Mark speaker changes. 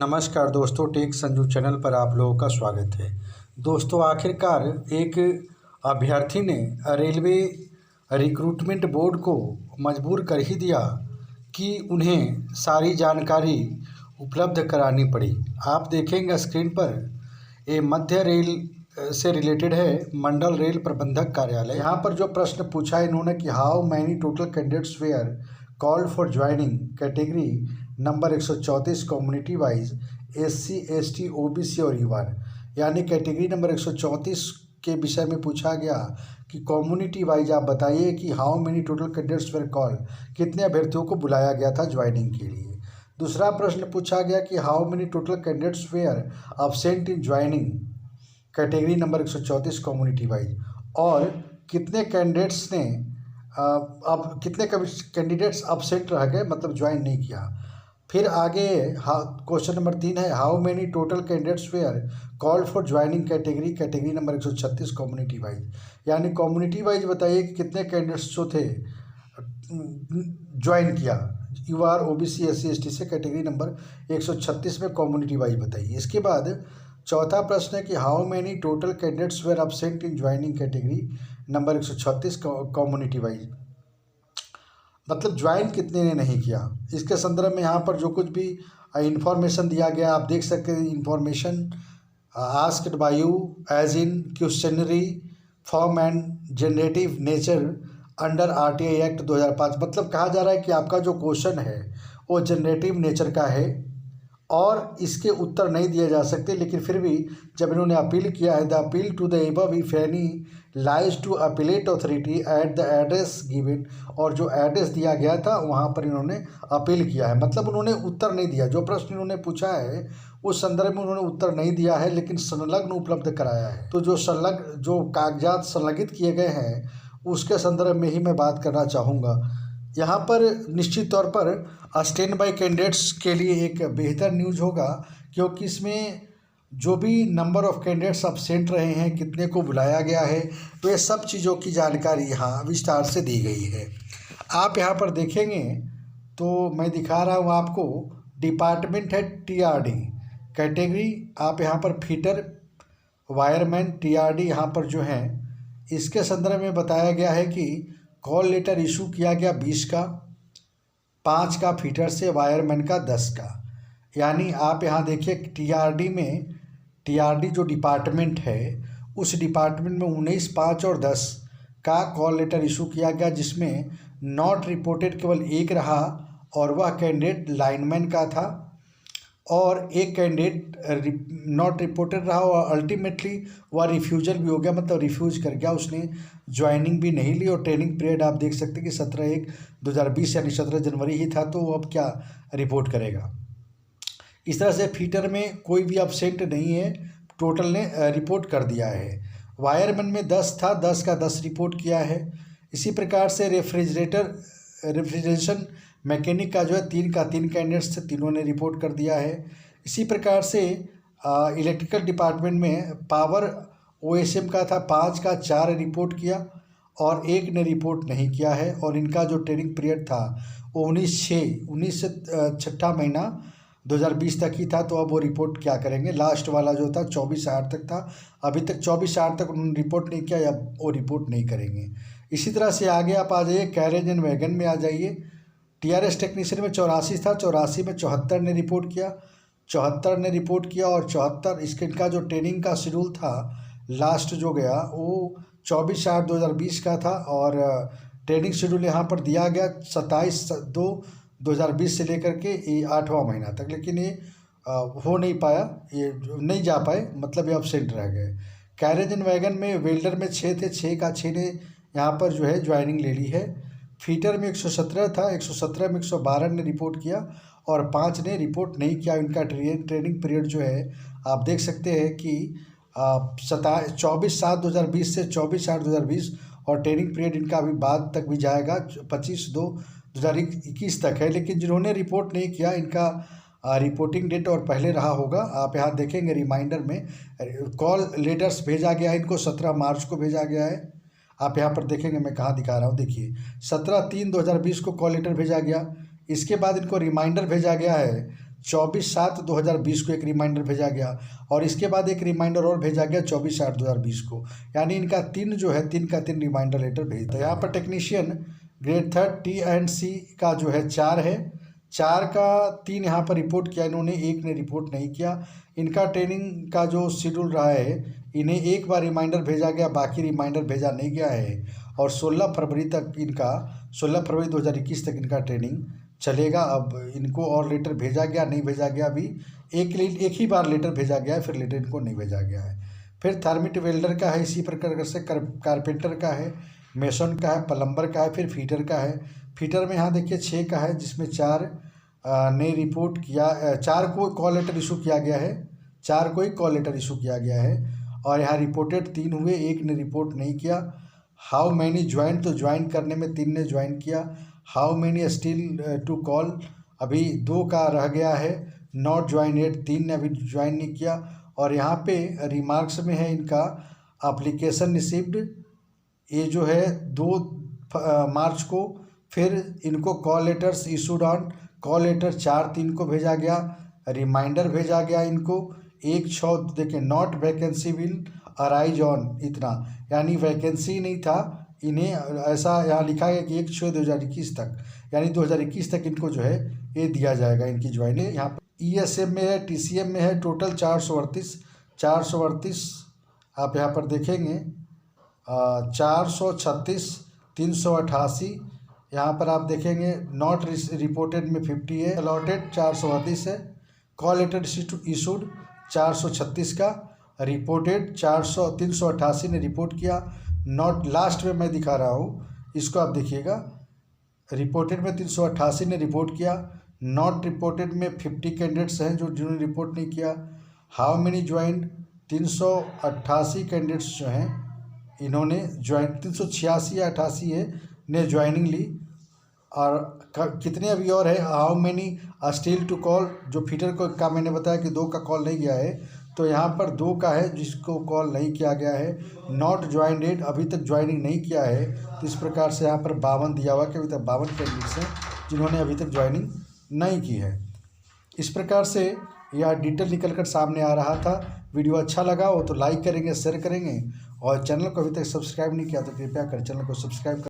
Speaker 1: नमस्कार दोस्तों, take Sanju channel पर आप लोगों का स्वागत है। दोस्तों, आखिरकार एक अभ्यर्थी ने रेलवे रिक्रूटमेंट बोर्ड को मजबूर कर ही दिया कि उन्हें सारी जानकारी उपलब्ध करानी पड़ी। आप देखेंगे स्क्रीन पर, ये मध्य रेल से रिलेटेड है, मंडल रेल प्रबंधक कार्यालय। यहाँ पर जो प्रश्न पूछा है इन्होंने कि how many total candidates where called for joining category number 134 community wise SC ST OBC और UR, यानी कैटेगरी नंबर 134 के विषय में पूछा गया कि कम्युनिटी वाइज आप बताइए कि how many total candidates where called, कितने अभ्यर्थियों को बुलाया गया था ज्वाइनिंग के लिए। दूसरा प्रश्न पूछा गया कि how many total candidates were absent in joining category number 134 community wise, और कितने कैंडिडेट्स ने अब कितने कैंडिडेट्स अब्सेंट रह गए, मतलब ज्वाइन नहीं किया। फिर आगे क्वेश्चन नंबर 3 है how many total candidates where called for joining category number 136 community wise, यानी कम्युनिटी वाइज बताइए कि कितने कैंडिडेट्स जो थे ज्वाइन किया UR OBC SC ST से कैटेगरी नंबर 136 में कम्युनिटी वाइज बताइए। इसके बाद चौथा प्रश्न है कि how many total candidates were absent in joining category number 136 community wise, मतलब ज्वाइन कितने ने नहीं किया। इसके संदर्भ में यहाँ पर जो कुछ भी इंफॉर्मेशन दिया गया आप देख सकते हैं। Information asked by you as in questionnaire form and generative nature under RTI act 2005, मतलब कहा जा रहा है कि आपका जो क्वेश्चन है वो जनरेटिव नेचर का है और इसके उत्तर नहीं दिए जा सकते। लेकिन फिर भी जब इन्होंने अपील किया है, the appeal to the above if any lies to appellate authority at the address given, और जो एड्रेस दिया गया था वहाँ पर इन्होंने अपील किया है, मतलब उन्होंने उत्तर नहीं दिया। जो प्रश्न इन्होंने पूछा है उस संदर्भ में उन्होंने उत्तर नहीं दिया है, लेकिन संलग्न उपलब्ध कराया है। तो जो कागजात संलग्नित किए गए हैं उसके संदर्भ में ही मैं बात करना चाहूँगा। यहाँ पर निश्चित तौर पर स्टैंड बाई कैंडिडेट्स के लिए एक बेहतर न्यूज़ होगा, क्योंकि इसमें जो भी नंबर ऑफ़ कैंडिडेट्स अब्सेंट रहे हैं, कितने को बुलाया गया है, तो ये सब चीज़ों की जानकारी यहाँ विस्तार से दी गई है। आप यहाँ पर देखेंगे तो मैं दिखा रहा हूँ आपको, डिपार्टमेंट है TRD कैटेगरी, आप यहाँ पर फीटर वायरमैन TRD यहाँ पर जो है इसके संदर्भ में बताया गया है कि कॉल लेटर इशू किया गया 20 का, 5 का फीटर से, वायरमैन का 10 का। यानी आप यहाँ देखिए TRD जो डिपार्टमेंट है उस डिपार्टमेंट में 19, 5 और 10 का कॉल लेटर इशू किया गया, जिसमें नॉट रिपोर्टेड केवल एक रहा और वह कैंडिडेट लाइनमैन का था, और एक कैंडिडेट नॉट रिपोर्टेड रहा और अल्टीमेटली वह रिफ्यूजल भी हो गया, मतलब रिफ्यूज़ कर गया, उसने ज्वाइनिंग भी नहीं ली। और ट्रेनिंग पीरियड आप देख सकते हैं कि 17/1/2020 यानी 17 जनवरी ही था, तो वो अब क्या रिपोर्ट करेगा। इस तरह से फीटर में कोई भी अब्सेंट नहीं है, टोटल ने रिपोर्ट कर दिया है। वायरमैन में 10 था, 10 का 10 रिपोर्ट किया है। इसी प्रकार से रेफ्रिजरेशन मैकेनिक का जो है 3 का 3 कैंडिडेट्स थे, तीनों ने रिपोर्ट कर दिया है। इसी प्रकार से इलेक्ट्रिकल डिपार्टमेंट में पावर OSM का था, 5 का 4 रिपोर्ट किया और 1 ने रिपोर्ट नहीं किया है। और इनका जो ट्रेनिंग पीरियड था वो 19 से 6ठा महीना 2020 तक ही था, तो अब वो रिपोर्ट क्या करेंगे। लास्ट वाला जो था 24/8 तक था, अभी तक 24/8 तक उन्होंने रिपोर्ट नहीं किया, या वो रिपोर्ट नहीं करेंगे। इसी तरह से आगे आप आ जाइए, कैरेज एंड वैगन में आ जाइए। TRS टेक्नीशियन में 84 था, 84 में 74 ने रिपोर्ट किया, 74 ने रिपोर्ट किया और 74 इसके इनका जो ट्रेनिंग का शेड्यूल था लास्ट जो गया वो 24/8/2020 का था, और ट्रेनिंग शेड्यूल यहाँ पर दिया गया 27/2/2020 से लेकर के 8वां महीना तक, लेकिन ये हो नहीं पाया, ये नहीं जा पाए, मतलब ये अब्सेंट रह गए। कैरेज एंड वैगन में वेल्डर में 6 थे, 6 का 6 ने यहाँ पर जो है ज्वाइनिंग ले ली है। फीटर में 117 था, 117 में 112 ने रिपोर्ट किया और 5 ने रिपोर्ट नहीं किया। इनका ट्रेनिंग पीरियड जो है आप देख सकते हैं कि 24/7/2020 से 24/8/2020, और ट्रेनिंग पीरियड इनका अभी बाद तक भी जाएगा, 25/2/2021 तक है। लेकिन जिन्होंने रिपोर्ट नहीं किया इनका रिपोर्टिंग डेट और पहले रहा होगा। आप यहाँ देखेंगे रिमाइंडर में कॉल लेटर्स भेजा गया है, इनको 17 मार्च को भेजा गया है। आप यहाँ पर देखेंगे, मैं कहाँ दिखा रहा हूँ, देखिए 17/3/2020 को कॉल लेटर भेजा गया। इसके बाद इनको रिमाइंडर भेजा गया है 24/7/2020 को एक रिमाइंडर भेजा गया और इसके बाद एक रिमाइंडर और भेजा गया 24/8/2020 को। यानी इनका 3 जो है 3 का 3 रिमाइंडर लेटर भेजता है। यहाँ पर टेक्नीशियन ग्रेड 3 T&C का जो है 4 है, 4 का 3 यहाँ पर रिपोर्ट किया इन्होंने, 1 ने रिपोर्ट नहीं किया। इनका ट्रेनिंग का जो शेड्यूल रहा है, इन्हें एक बार रिमाइंडर भेजा गया, बाकी रिमाइंडर भेजा नहीं गया है और 16 फरवरी 2021 तक इनका ट्रेनिंग चलेगा। अब इनको और लेटर भेजा गया नहीं भेजा गया, अभी एक ही बार लेटर भेजा गया है, फिर लेटर इनको नहीं भेजा गया है। फिर थर्मिट वेल्डर का है, इसी प्रकार से कारपेंटर का है, मेसन का है, प्लम्बर का है, फिर फीटर का है। फीटर में यहाँ देखिए 6 का है, जिसमें 4 ने रिपोर्ट किया, 4 को कॉल लेटर इशू किया गया है, 4 को ही कॉल लेटर इशू किया गया है और यहाँ रिपोर्टेड 3 हुए, 1 ने रिपोर्ट नहीं किया। हाउ मैनी ज्वाइन, तो ज्वाइन करने में 3 ने ज्वाइन किया। How many still to call, अभी 2 का रह गया है। नॉट ज्वाइन एट, 3 ने अभी ज्वाइन नहीं किया। और यहाँ पे रिमार्क्स में है इनका एप्लीकेशन रिसीव्ड, ये जो है 2 मार्च को। फिर इनको call letters issued on, call letter 4/3 को भेजा गया, रिमाइंडर भेजा गया इनको 1/6, देखें not vacancy will arise on, इतना यानी वैकेंसी नहीं था इन्हें, ऐसा यहाँ लिखा गया कि 1/6/2021 तक, यानी 2021 तक इनको जो है ये दिया जाएगा इनकी ज्वाइनिंग। यहाँ पर ESM में है, TCM में है, टोटल 438 आप यहाँ पर देखेंगे 436, 388, यहाँ पर आप देखेंगे नॉट रिपोर्टेड में 50 है, अलॉटेड 438 है, कॉल लेटर इशूड 436 का, रिपोर्टेड 388 ने रिपोर्ट किया। नॉट, लास्ट में मैं दिखा रहा हूँ, इसको आप देखिएगा, रिपोर्टेड में 388 ने रिपोर्ट किया, नॉट रिपोर्टेड में 50 कैंडिडेट्स हैं जिन्होंने रिपोर्ट नहीं किया। हाउ मेनी ज्वाइन, 388 कैंडिडेट्स जो हैं इन्होंने ज्वाइन, 386 या 88 है ने ज्वाइनिंग ली। और कितने अभी और है, how many still to call, जो फीटर का मैंने बताया कि 2 का कॉल नहीं गया है, तो यहाँ पर 2 का है जिसको कॉल नहीं किया गया है। नॉट ज्वाइन डेट, अभी तक ज्वाइनिंग नहीं किया है, तो इस प्रकार से यहाँ पर 52 दिया हुआ कि अभी तक 52 कैंडिडेट्स हैं जिन्होंने अभी तक ज्वाइनिंग नहीं की है। इस प्रकार से यह डिटेल निकल कर सामने आ रहा था। वीडियो अच्छा लगा हो तो लाइक करेंगे, शेयर करेंगे और चैनल को अभी तक सब्सक्राइब नहीं किया तो कृपया कर चैनल को सब्सक्राइब